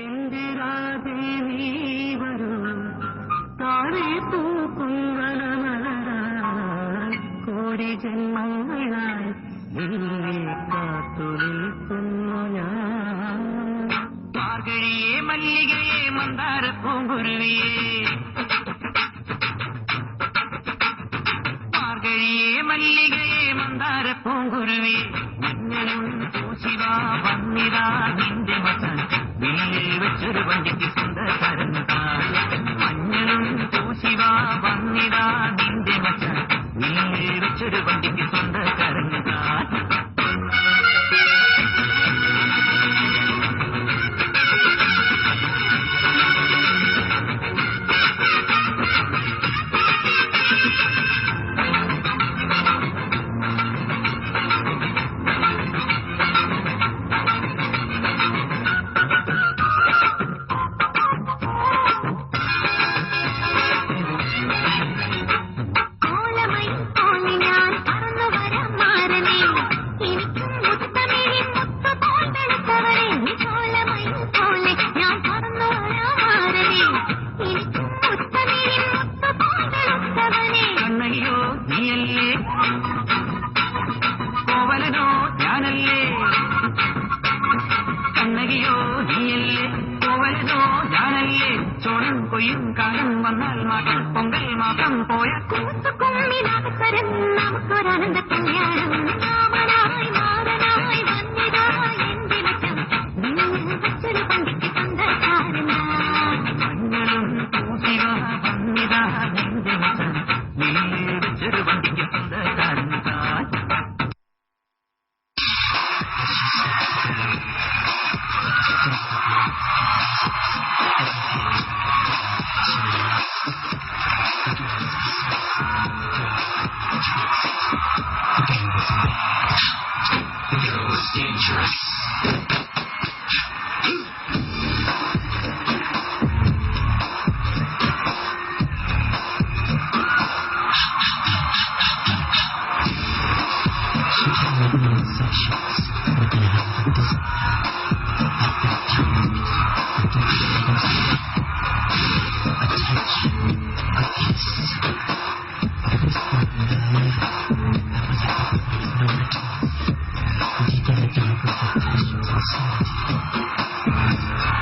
എന്തിരാതെ നീ വരൂ താഴെ പൂക്കുംവനമലരായി കോടി ജന്മങ്ങളായി നിന്നെ കാത്തു നിൽക്കുന്നു ഞാൻ. മാർഗഴിയെ മല്ലികയെ മന്ദാര പൂങ്കുരുവിയെ, മാർഗഴിയെ മല്ലികയെ മന്ദാര പൂങ്കുരുവിയെ, മഞ്ഞളും പൂശിവാ വന്നിരാ നിന്റെ മകൻ വില്ലിൽ വെച്ചൊരു വണ്ടിക്ക് സ്വന്തക്കാരൻ താൻ. മഞ്ഞളും പൂശിവാ വന്നിരാ നിന്റെ മകൻ വില്ലിൽ വെച്ചൊരു വണ്ടിക്ക് സ്വന്തക്കാരൻ താൻ. കോവലനോ ഞാനല്ലേ, കണ്ണകിയോ നീയല്ലേ, കോവലനോ ഞാനല്ലേ, ചോളം കൊയ്യും കാലം വന്നാൽ മാസം പൊങ്കൽ മാസം പോയ കൂത്തുകുമ്മിനാകത്തരം നമുക്കൊരാനന്ദ കല്യാണം. രാമനായി മാറനായി വന്നിതായി എന്റെ മറ്റം വെച്ചൊരു പണ്ടിക്ക് സ്വന്തക്കാരൻ. മഞ്ഞളും പൂശിവ വന്നിതാ നിന്റെ മറ്റം വെച്ചൊരു വണ്ടിക്ക് സ്വന്തക്കാരൻ. Dangerous. Thank you.